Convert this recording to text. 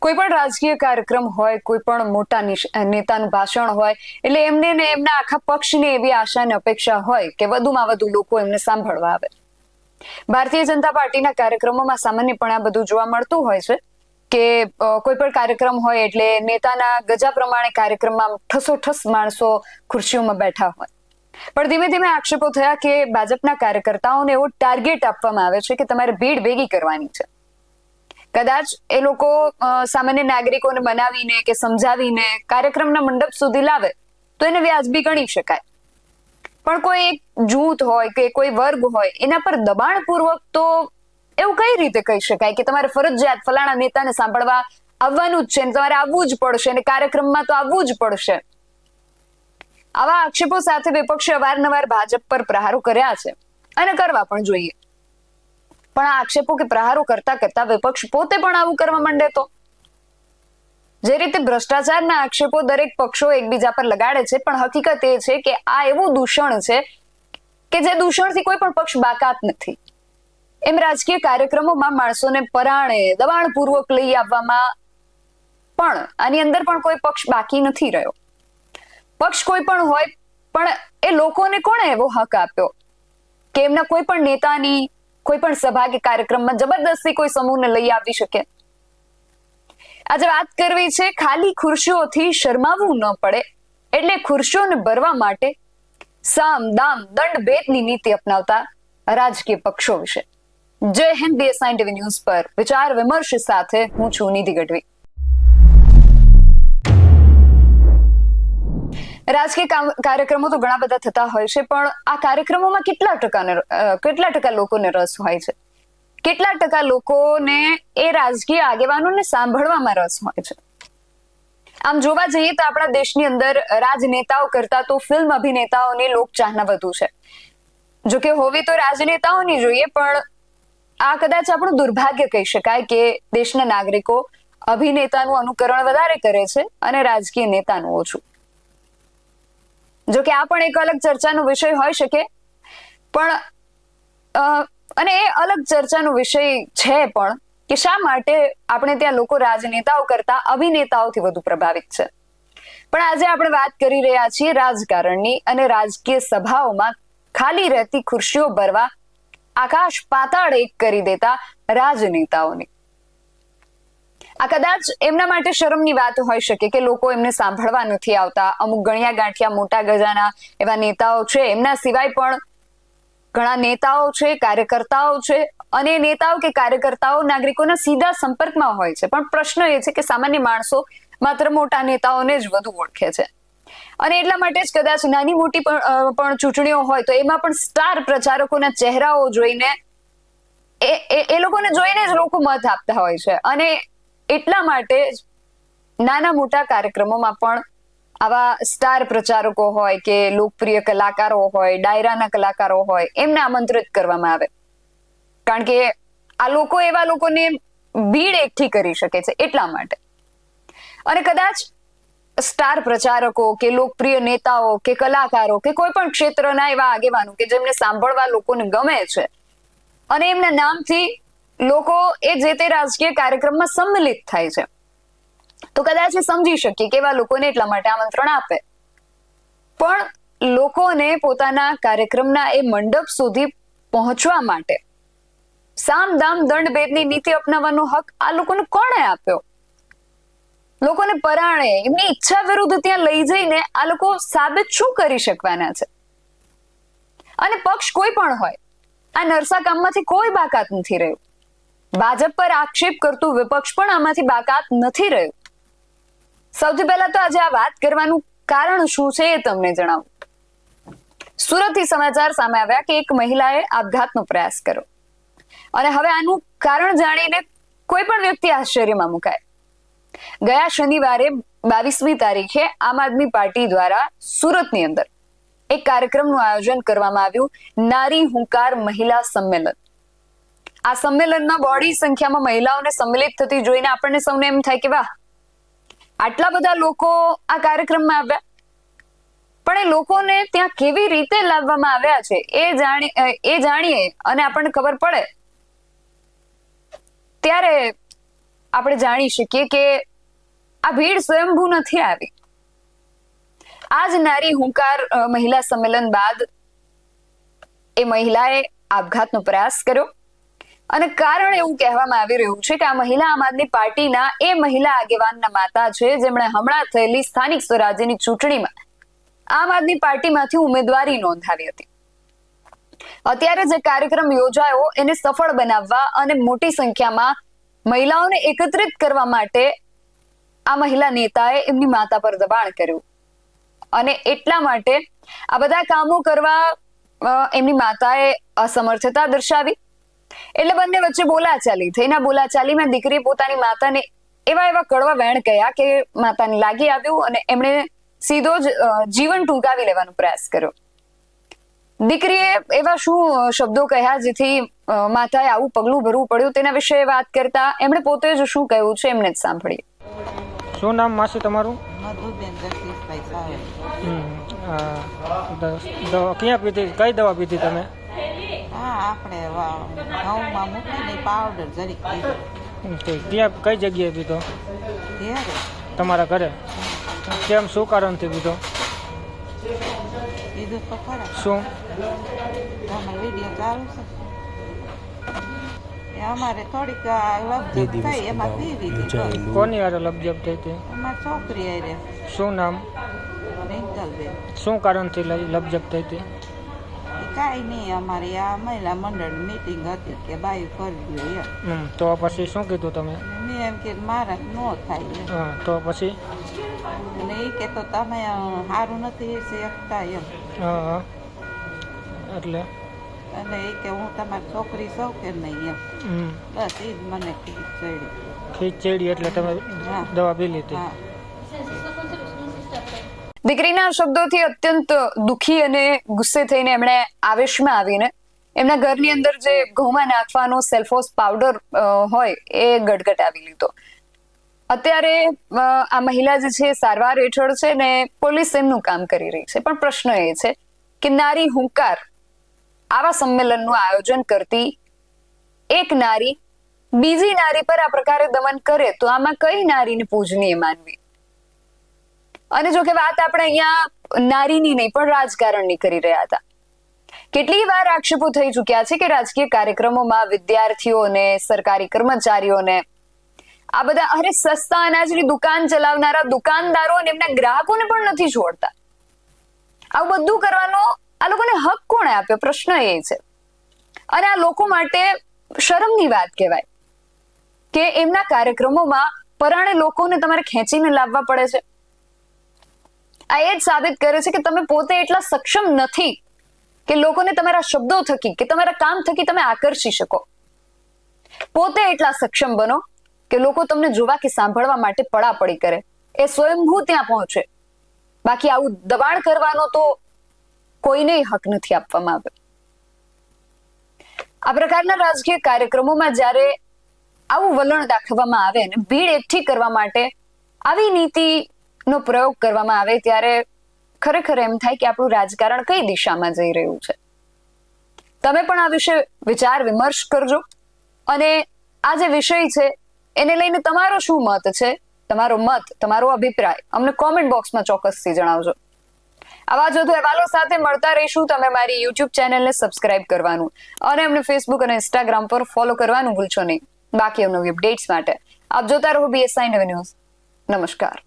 કોઈ પણ રાજકીય કાર્યક્રમ હોય, કોઈ પણ મોટા નેતાનું ભાષણ હોય, એટલે એમને ને એમના આખા પક્ષની એવી આશા અને અપેક્ષા હોય કે વધુમાં વધુ લોકો એમને સાંભળવા આવે. ભારતીય જનતા પાર્ટીના કાર્યક્રમોમાં સામાન્યપણે આ બધું જોવા મળતું હોય છે કે કોઈ પણ કાર્યક્રમ હોય એટલે નેતાના ગજા પ્રમાણે કાર્યક્રમમાં ઠસોઠસ માણસો ખુરશીઓમાં બેઠા હોય. પણ ધીમે ધીમે આક્ષેપો થયા કે ભાજપના કાર્યકર્તાઓને એવો ટાર્ગેટ આપવામાં આવે છે કે તમારે ભીડ ભેગી કરવાની છે. કદાચ એ લોકો સામાન્ય નાગરિકોને બનાવીને કે સમજાવીને કાર્યક્રમના મંડપ સુધી લાવે તો એને વ્યાજબી ગણી શકાય. પણ કોઈ એક જૂથ હોય કે કોઈ વર્ગ હોય એના પર દબાણપૂર્વક તો એવું કઈ રીતે કહી શકાય કે તમારે ફરજિયાત ફલાણા નેતાને સાંભળવા આવવાનું જ છે ને તમારે આવવું જ પડશે અને કાર્યક્રમમાં તો આવવું જ પડશે. આવા આક્ષેપો સાથે વિપક્ષે અવારનવાર ભાજપ પર પ્રહારો કર્યા છે અને કરવા પણ જોઈએ. પણ આ આક્ષેપો કે પ્રહારો કરતા કરતા વિપક્ષ પોતે પણ આવું કરવા માંડે તો જે રીતે ભ્રષ્ટાચારના આક્ષેપો દરેક પક્ષો એકબીજા પર લગાડે છે, પણ હકીકત એ છે કે આ એવું દૂષણ છે કે જે દૂષણથી કોઈ પણ પક્ષ બાકાત નથી. એમ રાજકીય કાર્યક્રમોમાં માણસોને પરાણે દબાણપૂર્વક લઈ આવવામાં પણ આની અંદર પણ કોઈ પક્ષ બાકી નથી રહ્યો. પક્ષ કોઈ પણ હોય, પણ એ લોકોને કોણે એવો હક આપ્યો કે એમના કોઈ પણ નેતાની કોઈ પણ સભા કે કાર્યક્રમમાં જબરદસ્તી કોઈ સમૂહને લઈ આવી શકે? આજે વાત કરવી છે ખાલી ખુરશીઓથી શરમાવવું ન પડે એટલે ખુરશીઓને ભરવા માટે સામ દામ દંડ ભેદની નીતિ અપનાવતા રાજકીય પક્ષો વિશે. જય હિન્દ BSI TV ન્યૂઝ પર વિચાર વિમર્શ સાથે હું છું નિધિ ગઢવી. રાજકીય કાર્યક્રમો તો ઘણા બધા થતા હોય છે, પણ આ કાર્યક્રમોમાં કેટલા ટકા લોકોને રસ હોય છે? કેટલા ટકા લોકોને એ રાજકીય આગેવાનોને સાંભળવામાં રસ હોય છે? આમ જોવા જઈએ તો આપણા દેશની અંદર રાજનેતાઓ કરતા તો ફિલ્મ અભિનેતાઓની લોકચાહના વધુ છે. જોકે હોવી તો રાજનેતાઓની જોઈએ, પણ આ કદાચ આપણું દુર્ભાગ્ય કહી શકાય કે દેશના નાગરિકો અભિનેતાનું અનુકરણ વધારે કરે છે અને રાજકીય નેતાનું ઓછું. જોકે આ પણ એક અલગ ચર્ચાનો વિષય હોઈ શકે, પણ અને એ અલગ ચર્ચાનો વિષય છે પણ કે શા માટે આપણે ત્યાં લોકો રાજનેતાઓ કરતા અભિનેતાઓથી વધુ પ્રભાવિત છે. પણ આજે આપણે વાત કરી રહ્યા છીએ રાજકારણની અને રાજકીય સભાઓમાં ખાલી રહેતી ખુરશીઓ ભરવા આકાશ પાતાળ એક કરી દેતા રાજનેતાઓની. આ કદાચ એમના માટે શરમની વાત હોઈ શકે કે લોકો એમને સાંભળવા નથી આવતા. અમુક ગણ્યા ગાંઠિયા મોટા ગજાના એવા નેતાઓ છે, એમના સિવાય પણ ઘણા નેતાઓ છે, કાર્યકર્તાઓ છે, અને નેતાઓ કે કાર્યકર્તાઓ નાગરિકોના સીધા સંપર્કમાં હોય છે. પણ પ્રશ્ન એ છે કે સામાન્ય માણસો માત્ર મોટા નેતાઓને જ વધુ ઓળખે છે, અને એટલા માટે જ કદાચ નાની મોટી પણ ચૂંટણીઓ હોય તો એમાં પણ સ્ટાર પ્રચારકોના ચહેરાઓ જોઈને એ લોકોને જોઈને જ લોકો મત આપતા હોય છે. અને એટલા માટે નાના મોટા કાર્યક્રમોમાં પણ આવા સ્ટાર પ્રચારકો હોય કે લોકપ્રિય કલાકારો હોય, ડાયરાના કલાકારો હોય, એમને આમંત્રિત કરવામાં આવે, કારણ કે આ લોકો એવા લોકોને ભીડ એકઠી કરી શકે છે એટલા માટે. અને કદાચ સ્ટાર પ્રચારકો કે લોકપ્રિય નેતાઓ કે કલાકારો કે કોઈ પણ ક્ષેત્રના એવા આગેવાનો કે જેમને સાંભળવા લોકોને ગમે છે અને એમના નામથી લોકો એ જે તે રાજકીય કાર્યક્રમમાં સંમિલિત થાય છે, તો કદાચ એ સમજી શકીએ કે એવા લોકોને એટલા માટે આમંત્રણ આપે. પણ લોકોને પોતાના કાર્યક્રમના એ મંડપ સુધી પહોંચવા માટે સામ દામ દંડ ભેદની નીતિ અપનાવવાનો હક આ લોકોને કોણે આપ્યો? લોકોને પરાણે એમની ઈચ્છા વિરુદ્ધ ત્યાં લઈ જઈને આ લોકો સાબિત શું કરી શકવાના છે? અને પક્ષ કોઈ પણ હોય, આ નરસા કામમાંથી કોઈ બાકાત નથી રહ્યું. ભાજપ પર આક્ષેપ કરતું વિપક્ષ પણ આમાંથી બાકાત નથી રહ્યું. સૌથી પહેલા તો આજે આ વાત કરવાનું કારણ શું છે એ તમને જણાવું. સુરતથી સમાચાર સામે આવ્યા કે એક મહિલાએ આપઘાતનો પ્રયાસ કર્યો, અને હવે આનું કારણ જાણીને કોઈ પણ વ્યક્તિ આશ્ચર્યમાં મુકાય. ગયા શનિવારે 22મી તારીખે આમ આદમી પાર્ટી દ્વારા સુરતની અંદર એક કાર્યક્રમનું આયોજન કરવામાં આવ્યું, નારી હુંકાર મહિલા સંમેલન. આ સંમેલનમાં બોડી સંખ્યામાં મહિલાઓને સંમેલિત થતી જોઈને આપણને સૌને એમ થાય કે વાહ, આટલા બધા લોકો આ કાર્યક્રમમાં આવ્યા. પણ એ લોકોને ત્યાં કેવી રીતે લાવવામાં આવ્યા છે એ જાણીએ અને આપણને ખબર પડે ત્યારે આપણે જાણી શકીએ કે આ ભીડ સ્વયંભૂ નથી આવી. આજ નારી હુંકાર મહિલા સંમેલન બાદ એ મહિલાએ આપઘાતનો પ્રયાસ કર્યો અને કારણ એવું કહેવામાં આવી રહ્યું છે કે આ મહિલા આમ આદમી પાર્ટીના એ મહિલા આગેવાનના માતા છે જેમણે હમણાં થયેલી સ્થાનિક સ્વરાજ્યની ચૂંટણીમાં આમ આદમી પાર્ટીમાંથી ઉમેદવારી નોંધાવી હતી. અત્યારે જે કાર્યક્રમ યોજાયો એને સફળ બનાવવા અને મોટી સંખ્યામાં મહિલાઓને એકત્રિત કરવા માટે આ મહિલા નેતાએ એમની માતા પર દબાણ કર્યું અને એટલા માટે આ બધા કામો કરવા એમની માતાએ અસમર્થતા દર્શાવી. એટલે બંને વચ્ચે બોલાચાલી થઈ. એના બોલાચાલીમાં દીકરીએ પોતાની માતાને એવા કડવા વેણ કહ્યા કે માતાને લાગી આવ્યું અને એમણે સીધો જ જીવન ટૂંકાવી લેવાનો પ્રયાસ કર્યો. દીકરીએ એવા શું શબ્દો કહ્યા જેથી માતાએ આવું પગલું ભરવું પડ્યું તેના વિશે વાત કરતા એમણે પોતે જ શું કહ્યું છે એમને જ સાંભળીએ. શું નામ માસી તમારું? ક્યાં પીધી, કઈ દવા પીધી તમે? આપણે ઘઉંમાં મૂકીને પાવડર જરીક પીધો. ક્યાં, કઈ જગ્યાએ પીધો? તમારા ઘરે? કેમ, શું કારણથી પીધો? કીધું તો ખરા. શું તમારો વિડીયો ચાલુ છે અમારે થોડીક લપજપ થઈ એમાં પીવી હતી. કોની હારે લપજપ થઈ હતી? અમારી છોકરી હારે. શું નામ? રિંકલબેન. શું કારણથી લપજપ થઈ હતી? કાંઈ નહીં, અમારી આ મહિલા મંડળ મીટિંગ હતી કે બાયું કરી દો એમ. તો પછી શું કીધું તમે? મેં એમ કે મારા ન થાય. હા, તો પછી? અને એ કે તો તમે સારું નથી શીખતા એમ. હા, એટલે અને એ કે હું તમારી છોકરી સૌ કે નહીં એમ. બસ એ જ મને ખીચ ચડી એટલે તમે દવા પી લીધી. દીકરીના શબ્દોથી અત્યંત દુઃખી અને ગુસ્સે થઈને એમણે આવેશમાં આવીને એમના ઘરની અંદર જે ઘઉંમાં નાખવાનો સેલ્ફોસ પાવડર હોય એ ગટગટાવી લીધો. અત્યારે આ મહિલા જે છે સારવાર હેઠળ છે ને પોલીસ એમનું કામ કરી રહી છે. પણ પ્રશ્ન એ છે કે નારી હુંકાર આવા સંમેલનનું આયોજન કરતી એક નારી બીજી નારી પર આ પ્રકારે દમન કરે તો આમાં કઈ નારીને પૂજનીય માનવી? અને જો કે વાત આપણે અહીંયા નારીની નહીં પણ રાજકારણની કરી રહ્યા હતા. કેટલી વાર આક્ષેપો થઈ ચુક્યા છે કે રાજકીય કાર્યક્રમોમાં વિદ્યાર્થીઓને, સરકારી કર્મચારીઓને, આ બધા અરે સસ્તા અનાજની દુકાન ચલાવનારા દુકાનદારો અને એમના ગ્રાહકોને પણ નથી છોડતા. આવું બધું કરવાનો આ લોકોને હક કોણે આપ્યો? પ્રશ્ન એ છે. અને આ લોકો માટે શરમની વાત કહેવાય કે એમના કાર્યક્રમોમાં પરાણે લોકોને તમારે ખેંચીને લાવવા પડે છે. આ એ જ સાબિત કરે છે કે તમે પોતે એટલા સક્ષમ નથી કે લોકોને તમારા શબ્દો થકી કે તમારા કામ થકી તમે આકર્ષી શકો. પોતે એટલા સક્ષમ બનો કે લોકો તમને જોવા કે સાંભળવા માટે પડાપડી કરે, એ સ્વયંભૂ ત્યાં પહોંચે. બાકી આવું દબાણ કરવાનો તો કોઈને હક નથી આપવામાં આવ્યો. આ પ્રકારના રાજકીય કાર્યક્રમોમાં જ્યારે આવું વલણ દાખવવામાં આવે અને ભીડ એકઠી કરવા માટે આવી નીતિનો પ્રયોગ કરવામાં આવે ત્યારે ખરેખર એમ થાય કે આપણું રાજકારણ કઈ દિશામાં જઈ રહ્યું છે. તમે પણ આ વિશે વિચાર વિમર્શ કરજો અને આ જે વિષય છે એને લઈને તમારો શું મત છે, તમારો મત, તમારો અભિપ્રાય અમને કોમેન્ટ બોક્સમાં ચોક્કસથી જણાવજો. આવા જ વધુ અહેવાલો સાથે મળતા રહીશું. તમે મારી યુટ્યુબ ચેનલને સબસ્ક્રાઇબ કરવાનું અને અમને ફેસબુક અને ઇન્સ્ટાગ્રામ પર ફોલો કરવાનું ભૂલશો નહીં. બાકી નવી અપડેટ્સ માટે આપ જોતા રહો BSI નવી ન્યૂઝ. નમસ્કાર.